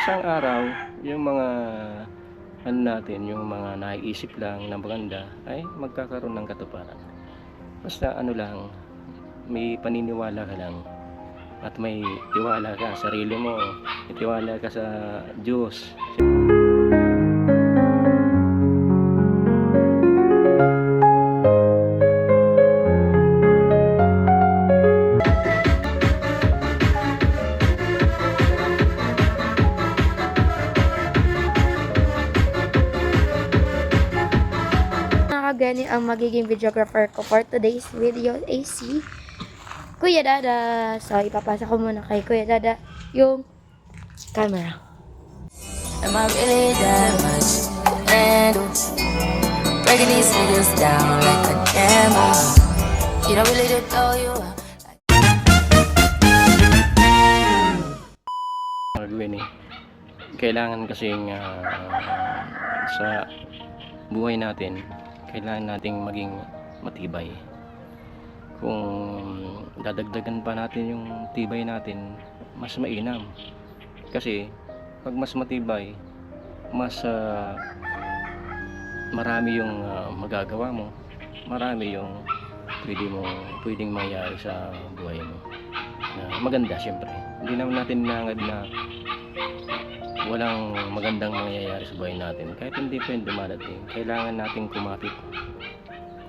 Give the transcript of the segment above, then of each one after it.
isang araw, yung mga ano natin, yung mga naiisip lang na maganda ay magkakaroon ng katuparan. Basta ano lang, may paniniwala ka lang at may tiwala ka sa sarili mo, may tiwala ka sa Diyos. Gani ang magiging videographer ko for today's video ay si Kuya Dada. So, ipapasa ko muna kay Kuya Dada yung camera. Am I really that much to handle? Breaking these niggas down like a camera. You don't really know you are. Gawin kailangan kasing sa buhay natin, kailangan nating maging matibay. Kung dadagdagan pa natin yung tibay natin, mas mainam. Kasi pag mas matibay, mas marami yung magagawa mo, marami yung pwedeng mangyari sa buhay mo na maganda. Syempre hindi naman natin nangad na walang magandang mangyayari sa buhay natin. Kahit hindi pa yung dumadating, kailangan nating kumapit.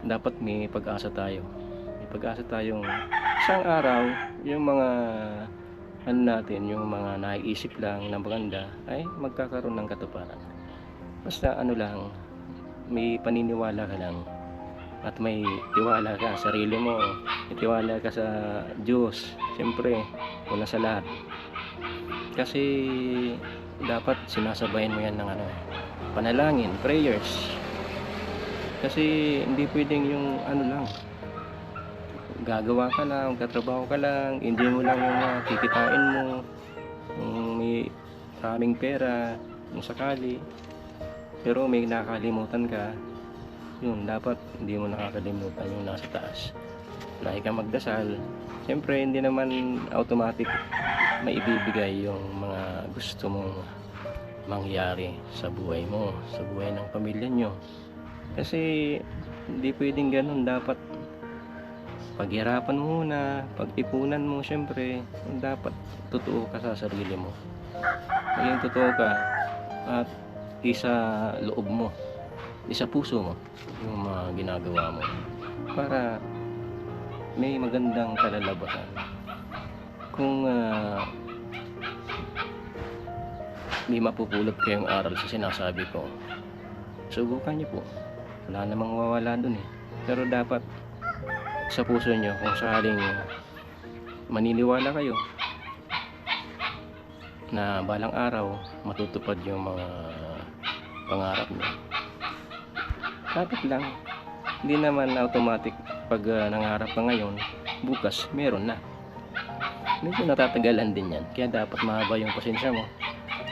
Dapat may pag-asa tayo. May pag-asa tayong isang araw, yung mga ano natin, yung mga naiisip lang na maganda ay magkakaroon ng katuparan. Basta ano lang, may paniniwala ka lang at may tiwala ka sa sarili mo, may tiwala ka sa Diyos. Siyempre, una sa lahat. Kasi dapat sinasabayan mo yan ng panalangin, prayers. Kasi hindi pwedeng yung ano lang, gagawa ka lang, magtatrabaho ka lang, hindi mo lang yung kikitain mo, may maraming pera kung sakali, pero may nakakalimutan ka. Yun, dapat hindi mo nakakalimutan yung nasa taas. Lagi kang magdasal. Siyempre hindi naman automatic may ibibigay yung mga gusto mong mangyari sa buhay mo, sa buhay ng pamilya nyo. Kasi hindi pwedeng ganun. Dapat paghirapan mo muna, pag-ipunan mo. Siyempre dapat totoo ka sa sarili mo, maging totoo ka at isa loob mo, isa puso mo yung mga ginagawa mo para may magandang kalalabasan. Kung may mapupulot kayong aral sa sinasabi ko, subukan niyo po. Wala namang mawawala dun pero dapat sa puso nyo, kung sakaling maniniwala kayo na balang araw matutupad yung mga pangarap nyo, dapat lang. Hindi naman automatic pag nangarap ka ngayon, bukas meron na. Medyo natatagalan din yan, kaya dapat mahaba yung pasensya mo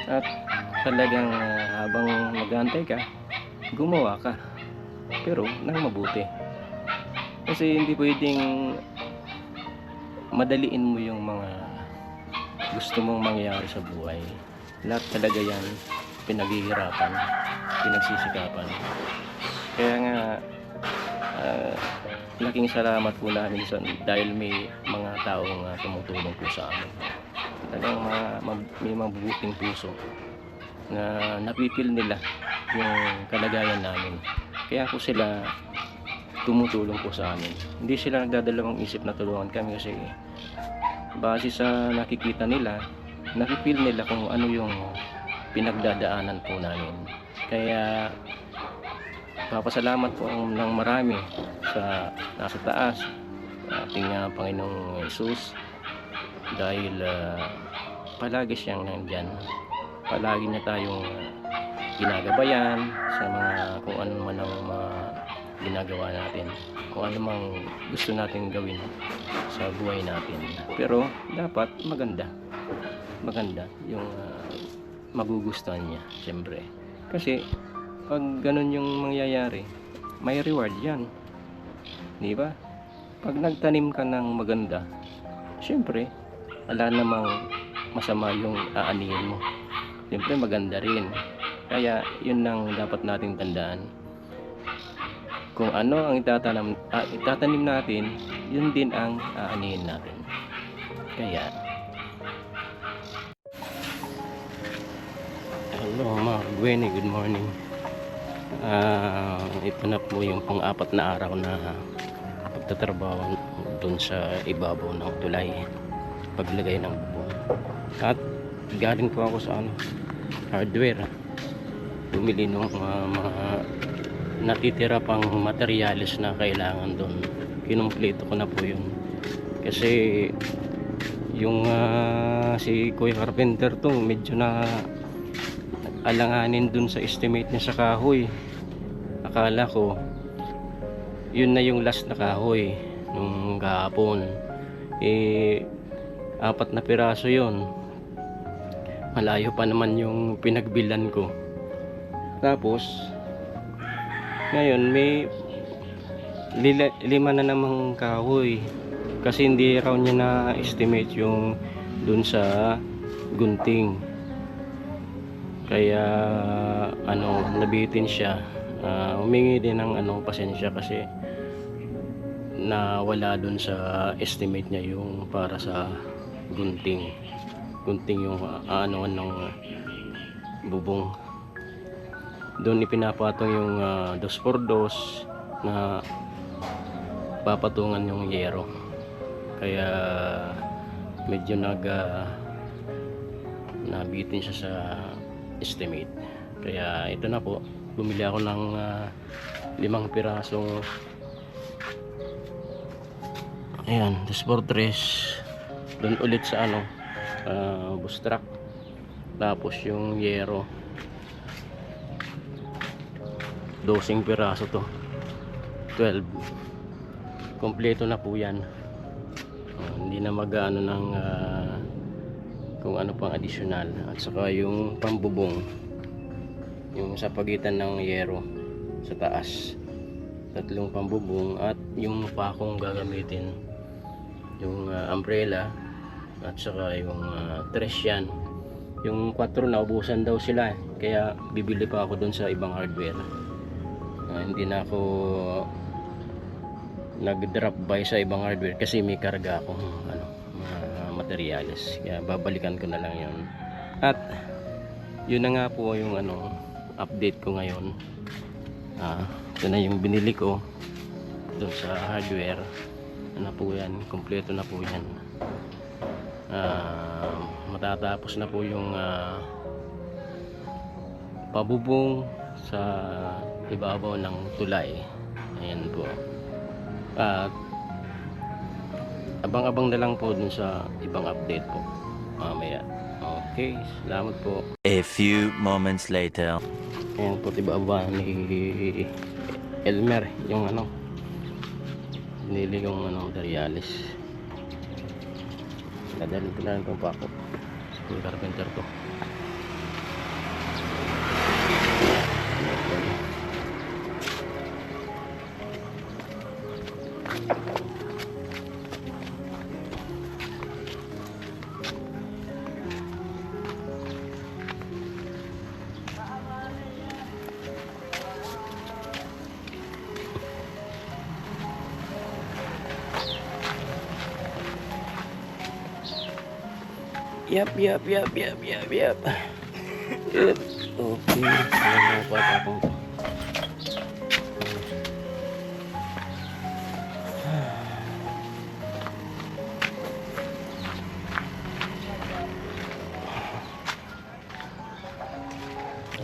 at talagang habang nag-aantay ka, gumawa ka, pero nang mabuti. Kasi hindi pwedeng madaliin mo yung mga gusto mong mangyari sa buhay. Lahat talaga yan pinaghihirapan, pinagsisikapan. Kaya nga laking salamat po namin dahil may mga taong tumutulong po sa amin. Talagang may mabubuting puso na napipil nila yung kalagayan namin. Kaya po sila tumutulong po sa amin. Hindi sila nagdadalawang isip na tulungan kami kasi base sa nakikita nila, napipil nila kung ano yung pinagdadaanan po namin. Kaya papasalamat po ng marami sa nasa taas, ating Panginoong Jesus, dahil palagi siyang nandyan, palagi niya tayong ginagabayan sa mga kung ano man ang mga ginagawa natin, kung ano mang gusto natin gawin sa buhay natin. Pero dapat maganda yung magugustuhan niya, siyempre. Kasi pag ganun yung mangyayari, may reward yan, di ba? Pag nagtanim ka ng maganda, siyempre wala namang masama yung aanihin mo. siyempre maganda rin. Kaya yun ang dapat nating tandaan. Kung ano ang itatanim natin, yun din ang aanihin natin. Kaya hello mga Gwenny, good morning. Ito na po yung pang-apat na araw na pagtatrabaho dun sa ibabaw ng tulay, paglagay ng bubong. At galing po ako sa hardware, bumili ng mga natitira pang materyales na kailangan doon. Kinumpleto ko na po yun kasi yung si Kuya Carpenter to medyo na alanganin dun sa estimate niya sa kahoy. Akala ko yun na yung last na kahoy nung gahapon, 4 na piraso yun. Malayo pa naman yung pinagbilan ko. Tapos ngayon may 5 na namang kahoy kasi hindi raw niya na estimate yung dun sa gunting. Kaya nabitin siya. Humingi din ng pasensya kasi nawala dun sa estimate niya yung para sa gunting yung ng bubong. Doon ipinapatong yung 2x2 na papatungan yung yero. Kaya medyo nabitin siya sa estimate. Kaya ito na po, bumili ako ng 5 pirasong ayan, 2x3 doon ulit sa bus truck. Tapos yung yero 12 piraso to, 12. Kompleto na po yan. Hindi na mag-ano ng kung ano pang additional. At saka yung pambubong, yung sa pagitan ng yero sa taas, 3 pambubong, at yung pakong gagamitin, yung umbrella, at saka yung 3 yan. Yung 4 na ubusan daw sila, kaya bibili pa ako dun sa ibang hardware. Hindi na ako nag-drop by sa ibang hardware kasi may karga akong mga materyales, kaya babalikan ko na lang yun. At yun na nga po yung update ko ngayon. Ito na yung binili ko dun sa hardware. Po yan, kompleto na po yan. Matatapos na po yung pabubong sa ibabaw ng tulay. Ayan po. At abang-abang na lang po dun sa ibang update po mamaya. Okay, salamat po. A few moments later. Ayan po, ibaba ni Elmer yung binili yung materialis. Dadalhin ko na lang itong pako sa Kuya Carpenter ko. Yap. Yep. Okay. Ano pa ako?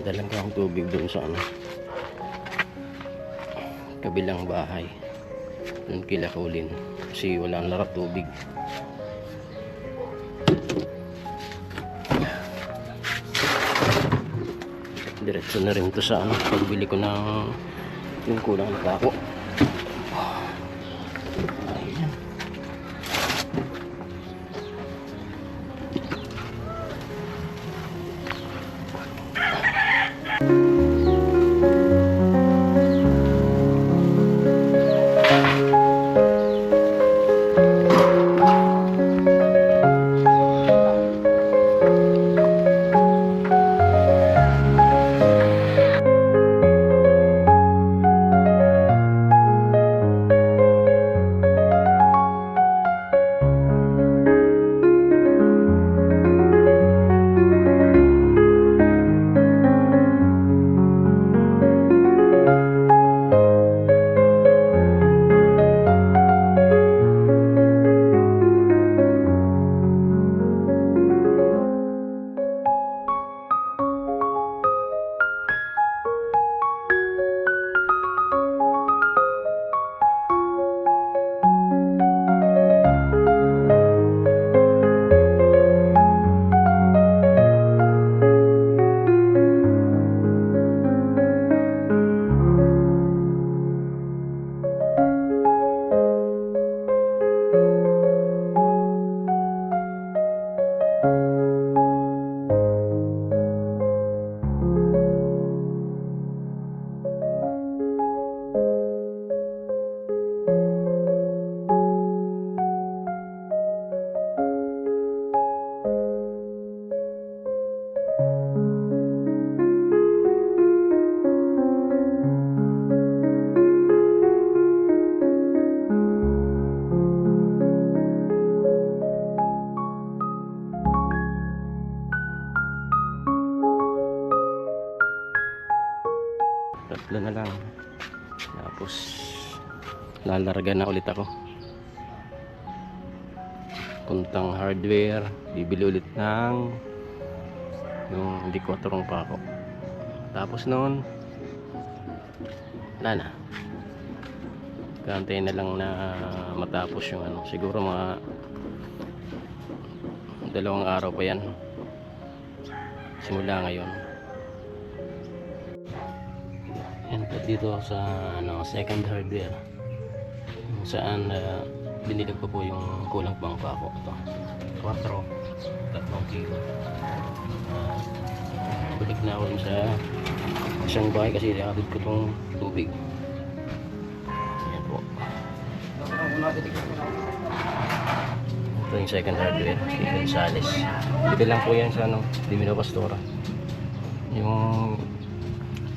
Dalang ko ang tubig doon sa kabilang bahay. Doon kilakulin kasi walang larap tubig. Diretso na rin to sa pagbili ko ng yung kulang na pako. Ayan. Tatlo na lang. Tapos lalarga na ulit ako. Puntang hardware, bibili ulit ng yung D4 pa ako. Tapos noon wala na. Kantay na lang na matapos yung ano, siguro mga 2 araw pa yan simula ngayon. Yan po dito sa ano, second hardware kung saan binilag ko po yung kulang pang pa ako. Ito 4, 3 kilo. Balik na ako sa isang bahay kasi nakatid ko tong tubig. Ayan po. Ito yung second hardware, Steve Gonzales. Dito lang po yan sa ano, Divino Pastora. Yung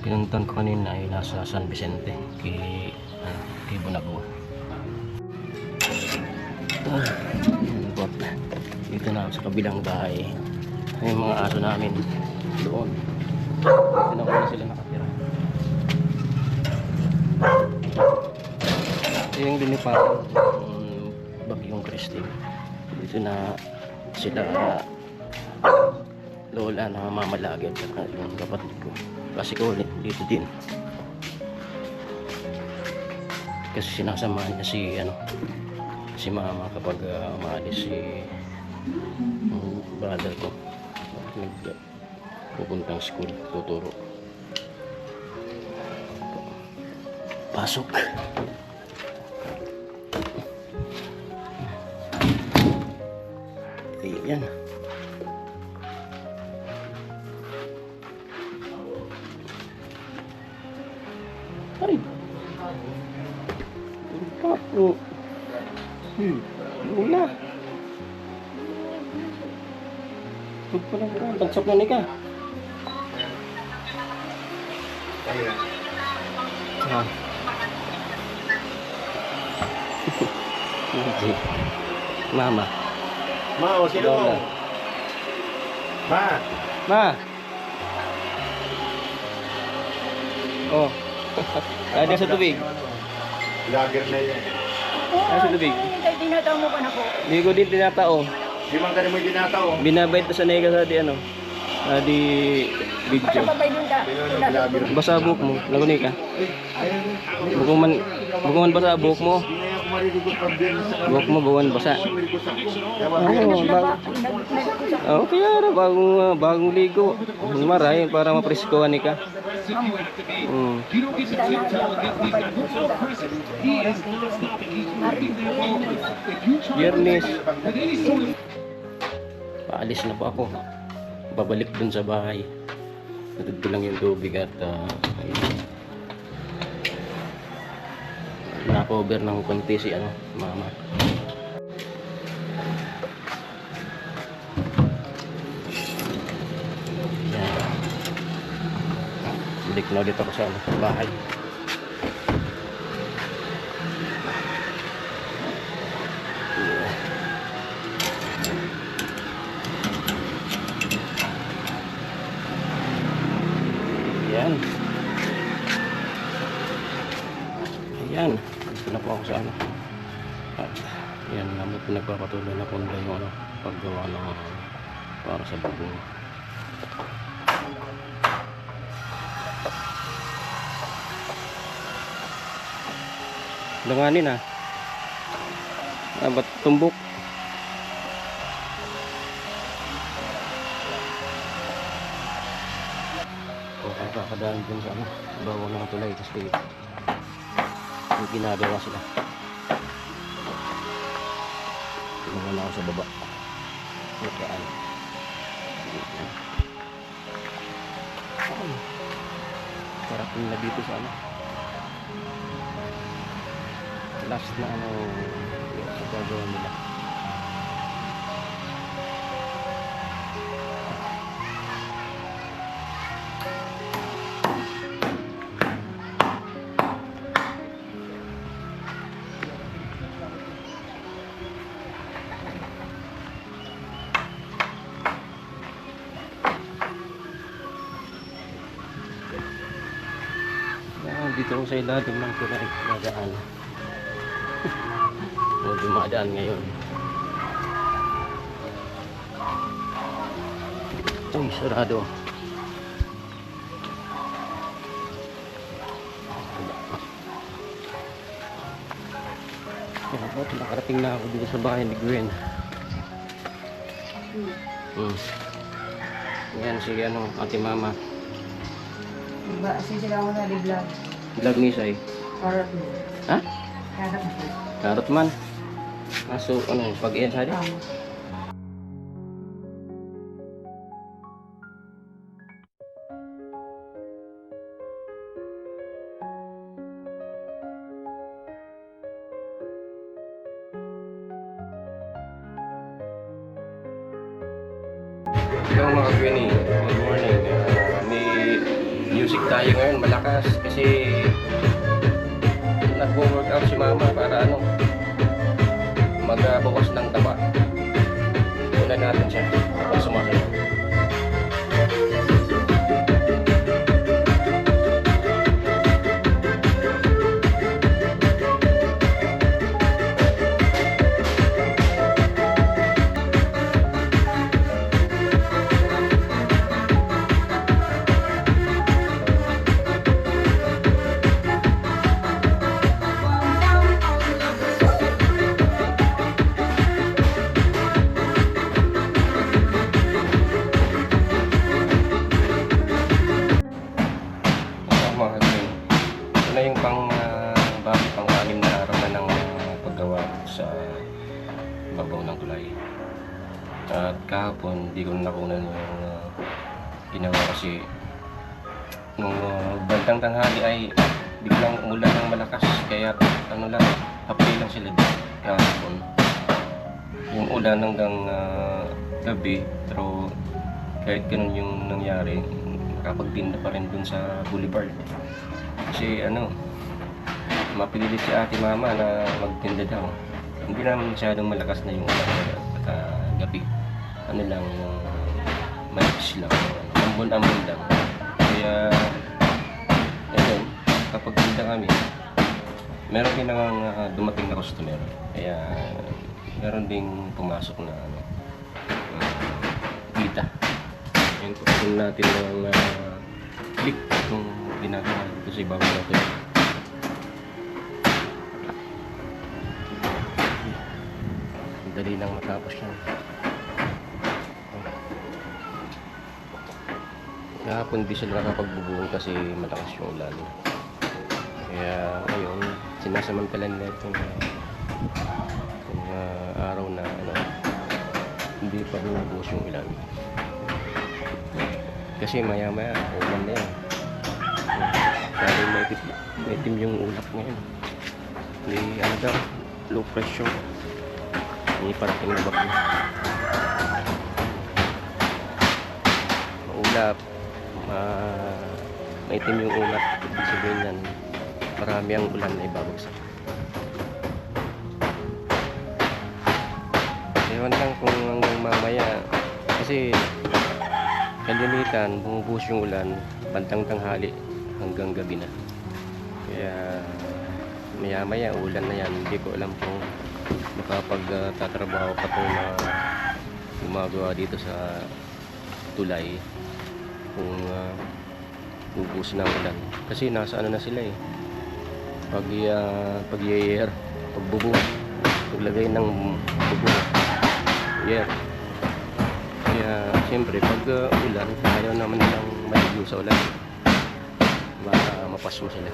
pinuntan ko kanina ay nasa San Vicente, kay Bunagua. Dito na ako sa kabilang bahay. Yung mga aso namin doon. Dito na na sila nakatira. Ito yung linipakan Bagyong Christine. Dito na sila lola na mamalagi at saka yung kapatid ko. Kasi ko dito din. Kasi sinasamahan niya si mama kapag umaalis si brother ko. Pupuntang school, tuturo. Pasok. Ayan. Ay. Papo. Wala. Huwag pa lang ka. Tagsap na ni ka. Ah. Mama. Ma, o sino mo? Ma! Ma. Oh. Ada sa tubig. Lager na yun. Ada sa tubig. Tinataw mo pa na po. Hindi ko din tinatao. Di man ka mo yung dinatao. Binabait sa nega sa di ano. Di video. Babay dun ka. Lager. Basa buhok mo. Lagunin ka. Bukuman basa buhok mo. Di na yan ako maririgot pag din sa Buhok mo buwan basa. maririgot sa ako. Oh, kaya ra bagong ligo. Maray para mapreskuhan ni ka. Biyernes. Paalis na po ako. Babalik dun sa bahay. Natid ko lang yung tubig at na-cover ng konti si mama. Yan. Balik na ulit ako sa bahay. Yan. Ayan. Dito na po ako sa At yan naman pinagpapatuloy na po nila yung paggawa ng para sa bubong. Langanin ba't tumbok? Kakadaan dun sa bawang ng tulay kasi yung ginagawa sila. Tingnan na ako sa baba. Makaan. Parating na dito sa last na sa gagawa nila. dito sa ilalim ng tulay nadaan. O dumadaan ngayon. Uy, sarado. Nakarating na ako dito sa bahay ni Gwen. Yan si ate mama. Ba, sila ako na di-vlog. Vlog ni Sai. Karot mo. Ha? Karot mo. Karot man. Kaso pag iyan sa Hello mga Gwenny, good morning. May music tayo ngayon, malakas kasi nagwo-workout si mama para magbawas ng taba. Una natin siya para sumasayaw. Na yung pang-anim na araw na ng paggawa sa babaw ng tulay. At kahapon, di ko nakunan yung ginawa kasi nung bandang tanghali ay biglang umulan ng malakas kaya hapli lang sila dito kahapon. Yung ulan hanggang gabi, pero kahit ganun yung nangyari, nakapagtinda pa rin dun sa boulevard. Kasi mapililit si ate mama na magtinda daw. Hindi naman masyadong malakas na yung ulan at gabi. Lang yung manipis lang. Ambon-ambon lang. Kaya, ayun, kapag tinda kami, meron din namang dumating na customer. Kaya, meron ding pumasok na kita. Ayun, kung natin ng click kung ginagawa dito sa ibabaw natin. Dali lang matapos yan. Kahapon di sila nakapagbubuong kasi malakas yung ulan. Kaya ngayon sinasamantala nila itong araw na hindi pa bumubuhos yung ulan. Kasi maya maya ulan na yan. Kaya may itim yung ulap ngayon. Hindi daw, low pressure. Hindi parating na bagyo. Maulap, maitim yung ulap. Ibig sabihin yan, marami ang ulan na ibabagsak. Ewan lang kung hanggang mamaya, kasi kalimitan, bumubuhos yung ulan bandang tanghali hanggang gabi na. Kaya maya maya ulan na yan. Hindi ko alam kung makapagtatrabaho pa itong gumagawa dito sa tulay kung bubuhos na ulan. Kasi nasa na sila pag-year, pagbubuo, paglagay ng bubuo. Yeah. Kaya siyempre pag ulan, ayaw naman nilang maligo sa ulan. Baka mapasmo sila.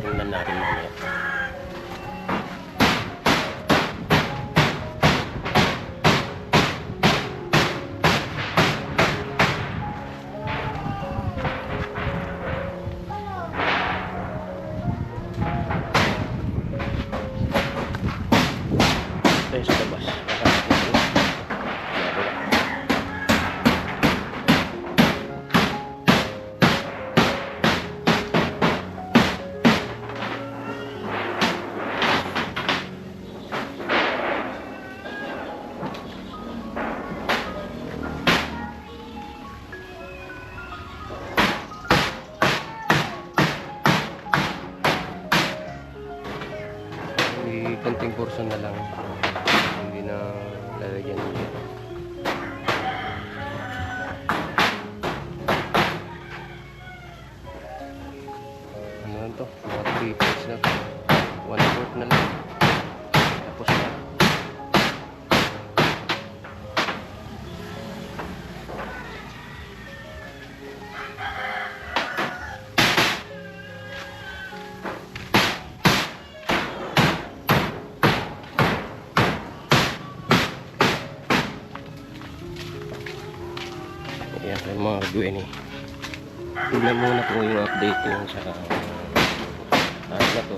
Tingnan natin mamaya. Tayo sa labas. puso na lang. Hindi na lalagyan dito. Ano na to? Mga 3 pieces na to. 1/4 na lang. Tapos na. Ayan tayo mga kagawin eh. Tignan muna po yung update yung sa taas na to.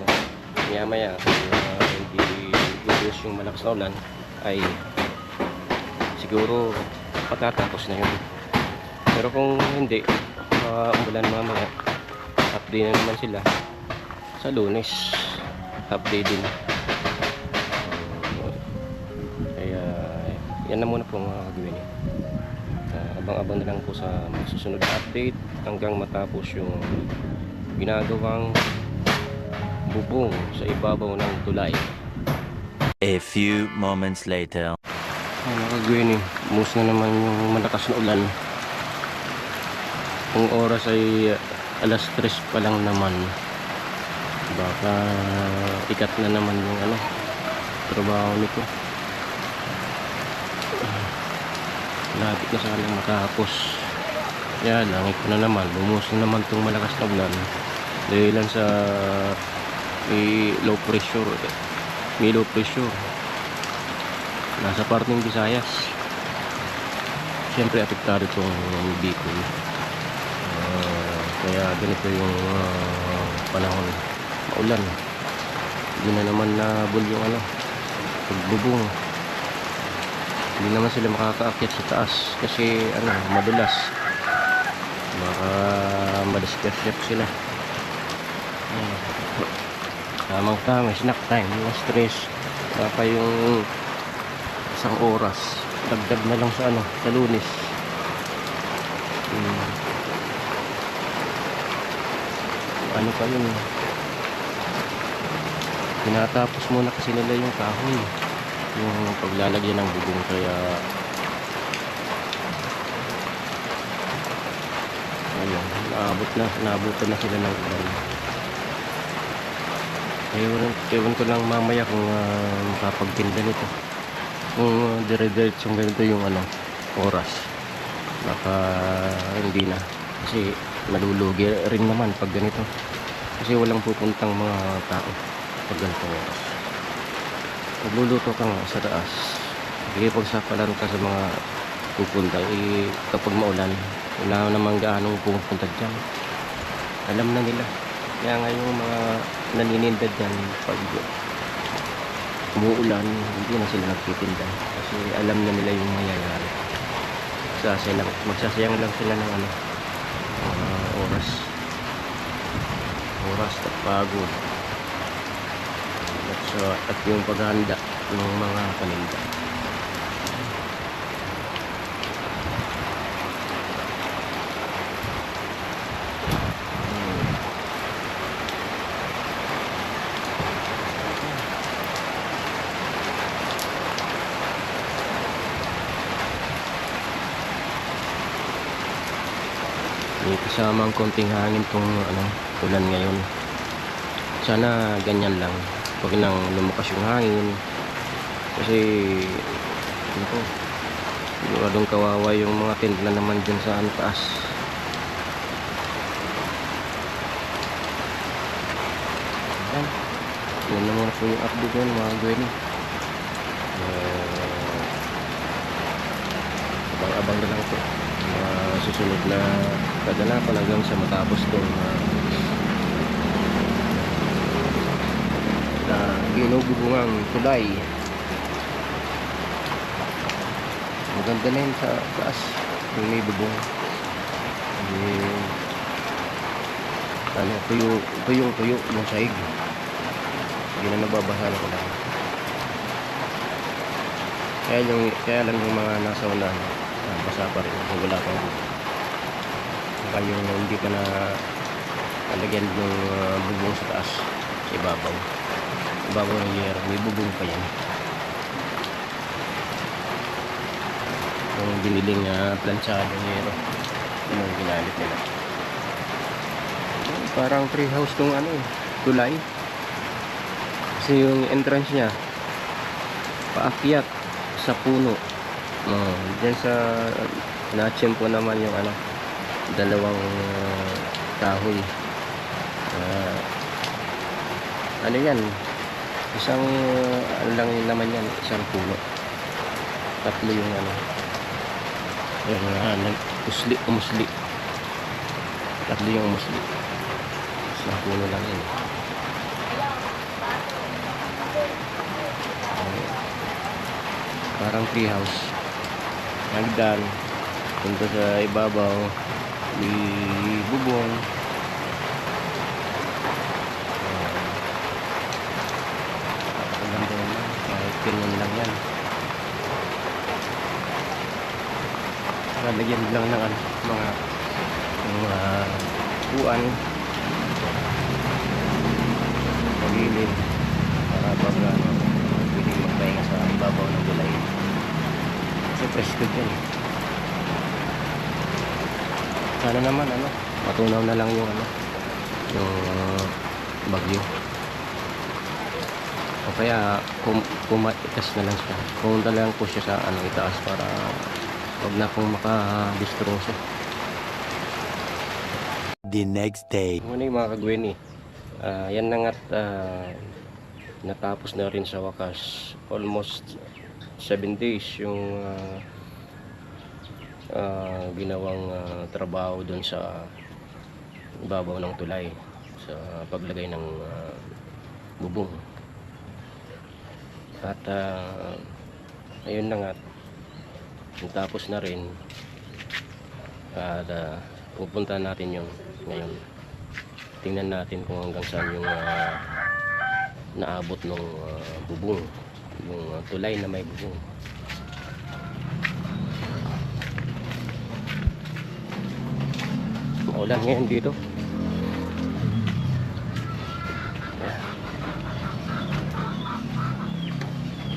Maya maya kung hindi lubos yung malakas na ulan ay siguro patatapos na yun. Pero kung hindi umulan mamaya, update na naman sila sa Lunes. Update din. Kaya yan na muna po mga kagawin eh. Abang-abang na lang po sa mga susunod na update hanggang matapos yung ginagawang bubong sa ibabaw ng tulay. A few moments later. Mga kagawin eh, bumus na naman yung malakas na ulan. Ang oras ay alas 3 pa lang naman. Baka ikat na naman yung trabaho nito. Lapit na sana matapos. Kaya lang, ito na naman, bumus na naman itong malakas na ulan dahilan sa may low pressure. Nasa parting Visayas. Siyempre apektado itong Bicol. Kaya ganito yung panahon, maulan. Hindi na naman nabul yung pagbubong. Hindi naman sila makakaakyat sa taas kasi madulas. Baka madiskersyap sila. Tamang tama, snack time, no stress. Baka yung isang oras dagdag na lang sa sa Lunes. Ano pa yun, tinatapos muna kasi nila yung kahoy, yung paglalagyan ng bubong. Kaya ayun, naabutan na sila ng ulan. Ewan ko lang mamaya kung makapagtinda nito kung dire-diretsong ganito yung oras. Baka hindi na kasi malulugi rin naman pag ganito kasi walang pupuntang mga tao pag ganito oras. Magluluto ka nga sa taas, pagsakalan ka sa mga pupunta kapag maulan wala namang gaanong pupunta dyan, alam na nila. Kaya nga yung mga nanininda dyan pag umuulan hindi na sila nagtitinda kasi alam na nila yung mangyayari. Magsasayang lang sila ng oras at pagod at yung paghahanda ng mga paninda. May kasamang konting hangin tong ulan ngayon. Sana ganyan lang, pag nang lumakas yung hangin kasi siguradong kawawa yung mga tindla naman dyan sa taas. Yan na muna po yung update yun mga gawin. Abang-abang na lang po susunod na kadalapan hanggang sa matapos itong na ginububungang tulay. Maganda na yun sa taas yung may bubong. Tuyo yung sahig, hindi na nababasa na ko lang. Kaya lang yung mga nasa unahan basa pa rin kung wala pang baka yung hindi pa na nalagyan yung bubong sa taas, sa ibabaw, ibabaw ng yero, may bubong pa yan. Yung biniling planchadong yero, yun yung ginamit nila. Parang tree house tong ano eh, tulay. Kasi yung entrance niya paakyat sa puno. Diyan sa natsempo naman yung ano, dalawang kahoy. Ano yan? Isang ano lang yun naman yan, isang puno. Tatlo yung ano. Yung umusli. Tatlo yung umusli. Isang puno lang yun. Parang tree house. Hagdan. Punta sa ibabaw. May bubong. Ganda naman. Kahit ganyan lang yan. Lagyan lang ng mga upuan. Pagilid. Para pag pwedeng magpahinga sa ibabaw ng gulay. Kasi presko dyan. Sana naman matunaw na lang yung yung bagyo. O kaya kumaitas na lang siya. Pumunta lang po siya sa itaas para wag na pong makadistroso. The next day. Muna yung mga kagweni. Yan na nga't natapos na rin sa wakas. Almost 7 days yung ginawang trabaho doon sa ibabaw ng tulay sa paglagay ng bubong. At ayun na nga, tapos na rin. At pupunta natin yung ngayon. Tingnan natin kung hanggang saan yung naabot ng bubong, yung tulay na may bubong. Maulan ngayon dito.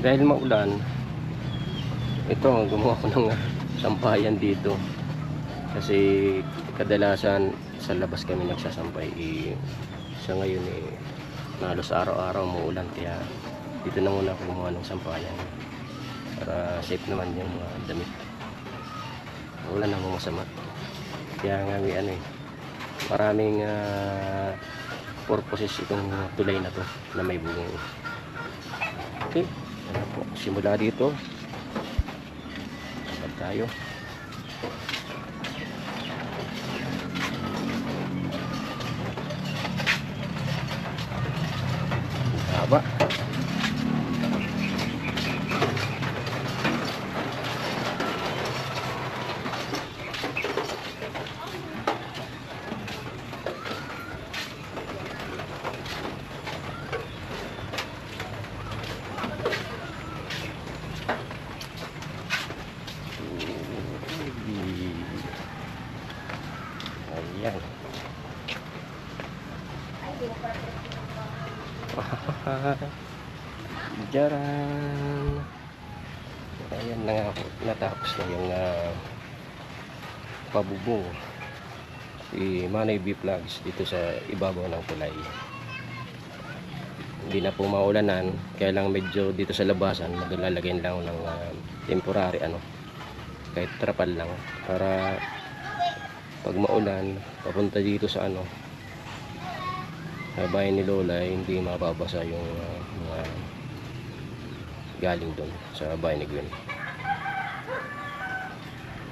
Dahil maulan, ito gumawa ko ng sampayan dito kasi kadalasan sa labas kami nagsasampay. Sa ngayon halos araw-araw maulan, kaya dito na muna ako gumawa ng sampayan para safe naman yung damit. Wala namang masama, kaya nga may maraming purposes itong tulay na to na may bubong. Okay, po, simula dito tayo. Haba. Ayan. Jaran. Ayan na nga, natapos na yung pabubong si Manay B Vlogs dito sa ibabaw ng tulay. Hindi na po maulanan, kaya lang medyo dito sa labasan maglalagyan lang ng temporary kahit trapal lang para pag maulan papunta dito sa bahay ni Lola, hindi mababasa yung mga galing doon sa bahay ni Gwen.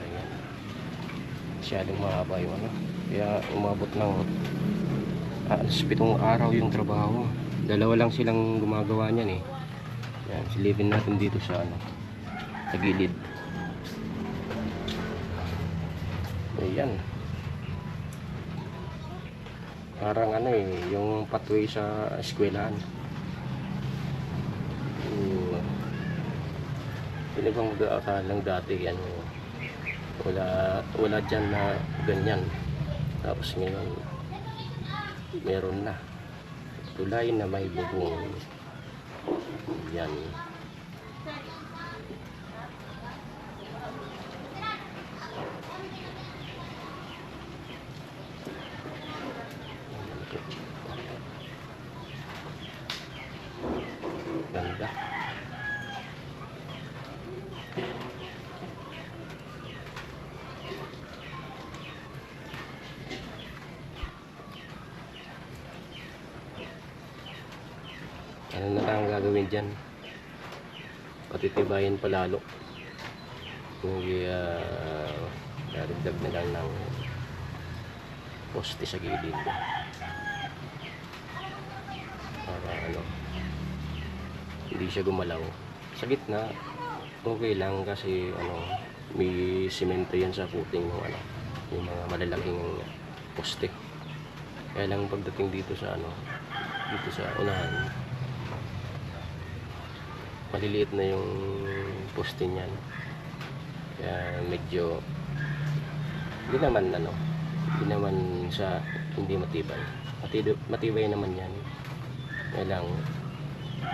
Ayan, masyadong mahaba yung kaya umabot ng 7 araw yung trabaho. Dalawa lang silang gumagawa niyan Yan, silipin natin dito sa sa gilid. Ayan, parang yung pathway sa eskwelahan. Pinibang mag-aakalang dati wala dyan na ganyan, tapos ngayon meron na tulay na may bubong. Yan. Ganda. Ano na lang ang gagawin dyan? Patitibayin palalo. Hindi daragdag na lang ng poste sa gilid. Para ano, hindi siya gumalaw. Sa gitna, okay lang kasi ano, may simento yan sa footing ng ano, yung mga malalaking poste. Kaya lang pagdating dito sa ano, dito sa unahan, maliliit na yung poste niyan. Kaya medyo hindi naman sa hindi matibay. Matibay naman yan. Kaya lang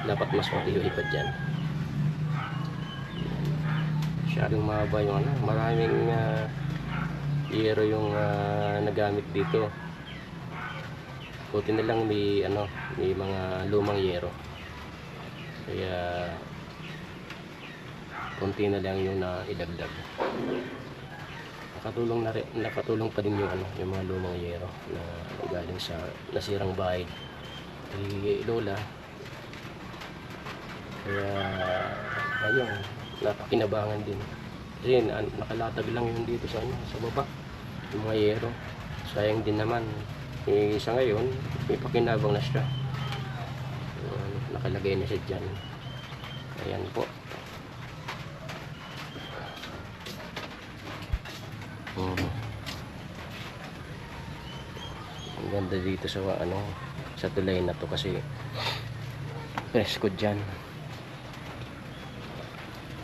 dapat mas matibay pa dyan. Masyadong mahaba yung ano, maraming yero yung nagamit dito. Buti na lang may ano, may mga lumang yero. Kaya konti na lang yung naidagdag. Nakatulong pa din yung ano, yung mga lumang yero na galing sa nasirang bahay ni Lola. Kaya ayun, napakinabangan din. Kasi nakalatag lang yun dito sa ano, sa baba, yung mga yero. Sayang din naman. Sa ngayon, may pakinabang na siya. Nakalagay na siya dyan. Ayan po. Ang ganda dito sa ano, sa tulay na to kasi presko dyan.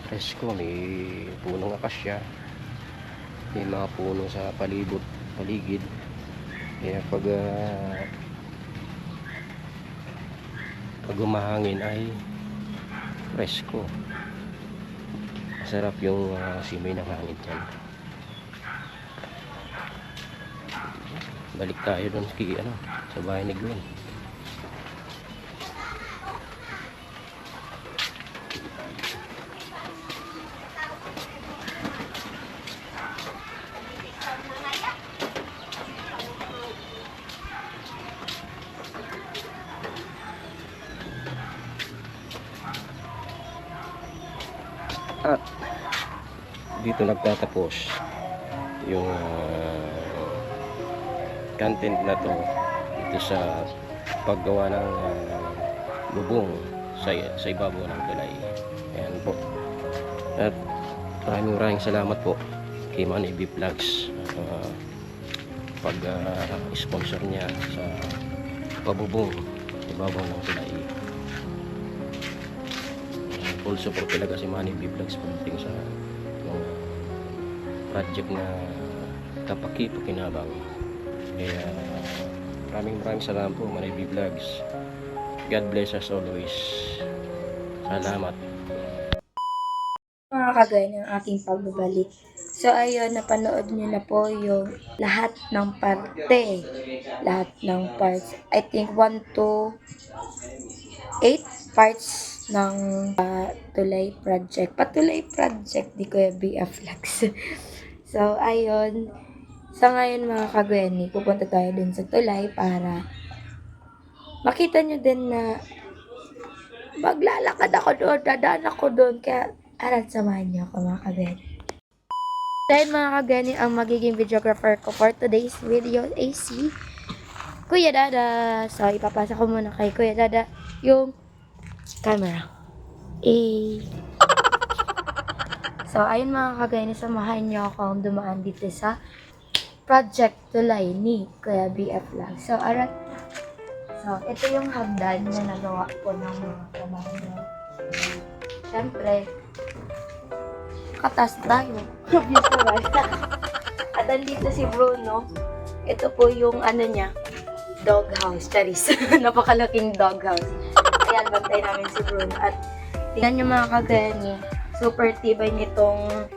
Presko, may punong akasya, may mga puno sa paligid. Kaya pag umahangin ay presko. Masarap yung simoy ng hangin dyan. Balik tayo doon sa bahay ni Gwen. At dito nagtatapos yung content na to dito sa paggawa ng bubong sa ibabaw ng tulay. Ayan po. At maraming salamat po kay Manny B Vlogs pag sponsor niya sa pabubong ibabaw ng tulay. Full support talaga si Manny B Vlogs pagdating sa project na kapaki-pakinabang. Kaya maraming salamat po Manny B Vlogs. God bless us always. Salamat. Mga kagaya ng aking pagbabalik. So ayun, napanood nyo na po yung lahat ng parte. Lahat ng parts. I think 1 to 8 parts ng Patulay Project. Patulay Project ni Kuya BF Vlogs. So ayun. Sa ngayon mga kagweni, pupunta tayo dun sa tulay para makita nyo din na maglalakad ako doon, dadaan ako doon. Kaya aral, samahan nyo ako mga kagweni. Dahil mga kagweni, ang magiging videographer ko for today's video ay si Kuya Dada. So ipapasa ko muna kay Kuya Dada yung camera. So ayun mga kagweni, samahan nyo akong dumaan dito sa project tulay ni Kuya BF Vlogs. So, arat. So, ito yung hagdan na nagawa po ng mga trabaho niya. Siyempre, katas tayo. Obvious naman. At andito si Bruno. Ito po yung ano niya, dog house. Charis. Napakalaking dog house. Ayan, bantay namin si Bruno. At tingnan nyo mga kagani, super tibay nitong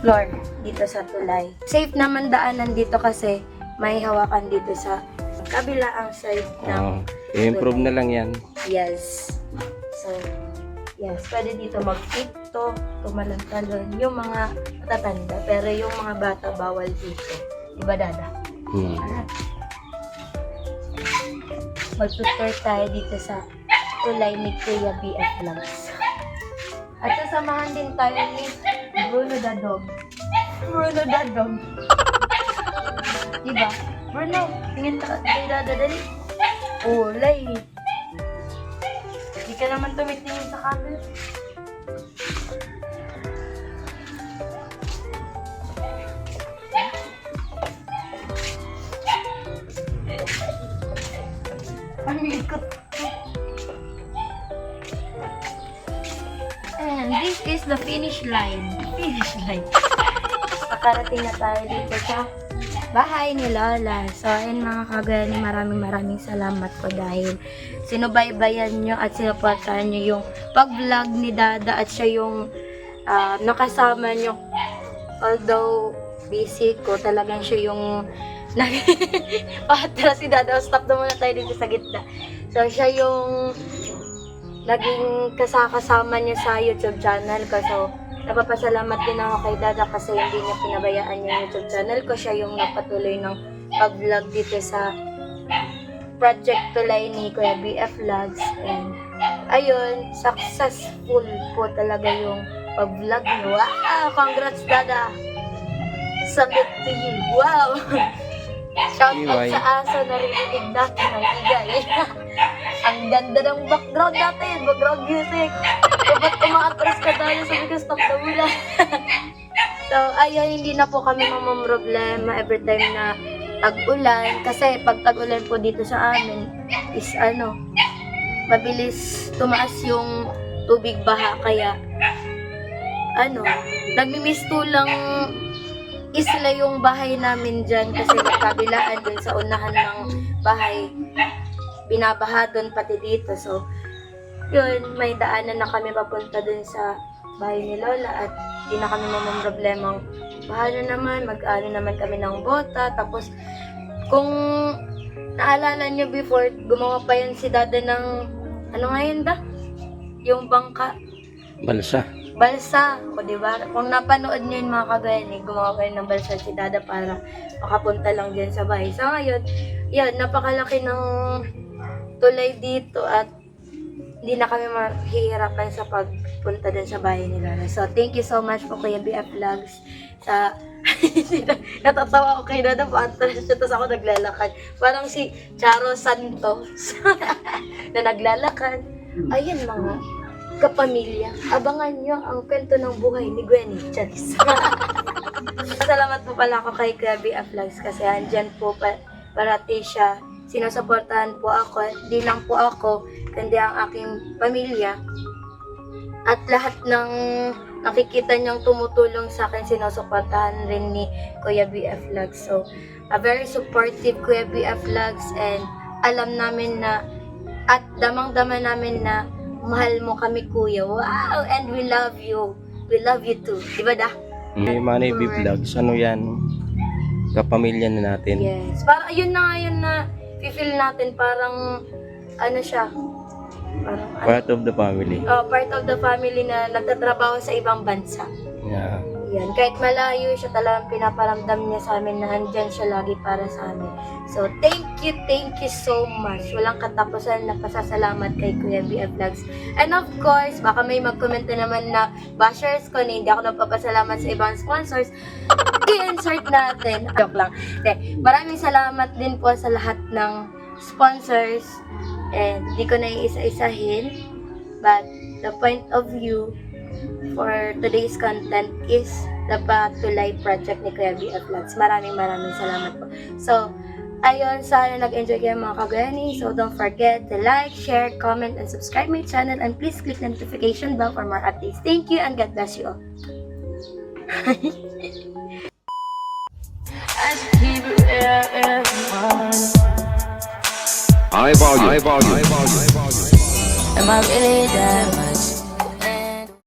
floor dito sa tulay. Safe naman daanan dito kasi may hawakan dito sa kabilaang side ng I-improve na lang yan. yes. So, yes, pwede dito mag-tiktok, tumalon-talon, yung mga matatanda. Pero yung mga bata, bawal dito. Diba, Dada? Mag-tutor tayo dito sa tulay ni Kuya BF Vlogs. At sasamahan din tayo ni Bruno the Dog. Bruno the Dog. Diba? Bruno, tingin ka kay Dada, dali. Ulay. Hindi ka naman tumitingin sa camera. Ang ikot. And this is the finish line. Finish line. Nakarating na tayo dito sa bahay ni Lola. So, ayun mga kagani, maraming salamat po dahil sinubaybayan nyo at sinuportahan nyo yung pag-vlog ni Dada at siya yung nakasama nyo. Although busy ko, talagang siya yung patras si Dada. Stop na muna tayo dito sa gitna. So, siya yung naging kasama niya sa YouTube channel ko. So, napapasalamat din ako kay Dada kasi hindi niya pinabayaan yung YouTube channel ko. Siya yung napatuloy ng pag-vlog dito sa Project Tulay ni Kuya BF Vlogs. And ayun, successful po talaga yung pag-vlog niyo. Wow! Congrats, Dada! Salute to you! Wow! Shout out sa aso, narinig natin ng igay. Ang ganda ng background natin, background music. Ba't umaatras ka tayo? Sabi ko, stop na muna. So, ayun, hindi na po kami mamamroblema every time na tag-ulan. Kasi pag tag-ulan po dito sa amin is mabilis tumaas yung tubig baha. Kaya, nagmimistulang isla yung bahay namin dyan kasi magkabilaan dun sa unahan ng bahay. Binabaha dun pati dito. So, yun, may daanan na kami papunta dun sa bahay ni Lola at di na kami mamamroblemang baha na naman, mag-ano naman kami ng bota. Tapos, kung naalala nyo before, gumawa pa yan si Dada ng, ano nga yun ba? Yung bangka. Balsa, o diba? Kung napanood nyo yun mga kagani, gumawa kayo ng balsa si Dada para makapunta lang dyan sa bahay. So ngayon, yan, napakalaki ng tulay dito at hindi na kami mahihirapan sa pagpunta din sa bahay ni Lola. So thank you so much po Kuya BF Vlogs sa natatawa ko kay Dada patras siya, tapos ako naglalakad. Parang si Charo Santos na naglalakad. Ayun mga kapamilya, abangan nyo ang kwento ng buhay ni Gwenny. Charis. Salamat po pala ako kay Kuya BF Vlogs kasi andyan po parati siya. Sinusuportahan po ako, di lang po ako, kundi ang aking pamilya. At lahat ng nakikita niyang tumutulong sa akin, sinusuportahan rin ni Kuya BF Vlogs. So, a very supportive Kuya BF Vlogs and alam namin na at damang-dama namin na mahal mo kami, Kuya. Wow! And we love you. We love you too. Diba da? May Manay B Vlogs, ano yan? Kapamilya na natin. Yes. Parang yun na ngayon na feel natin parang siya. Parang Part of the family. part of the family na nagtatrabaho sa ibang bansa. Yeah. Yan. Kahit malayo siya, talagang pinaparamdam niya sa amin na andyan siya lagi para sa amin. So, thank you so much. Walang katapusan na pasasalamat kay Kuya BF Vlogs. And of course, baka may mag-comment na naman na bashers ko na hindi ako nagpapasalamat sa ibang sponsors. I-insert natin. Joke lang. Okay. Maraming salamat din po sa lahat ng sponsors. And di ko na iisa-isahin. But the point of view for today's content is the Tulay project ni Kuya BF Vlogs. Maraming salamat po. So, ayun, sana nag-enjoy kayo mga kagani. So, don't forget to like, share, comment, and subscribe my channel. And please click the notification bell for more updates. Thank you and God bless you all. High volume. Am I really that much?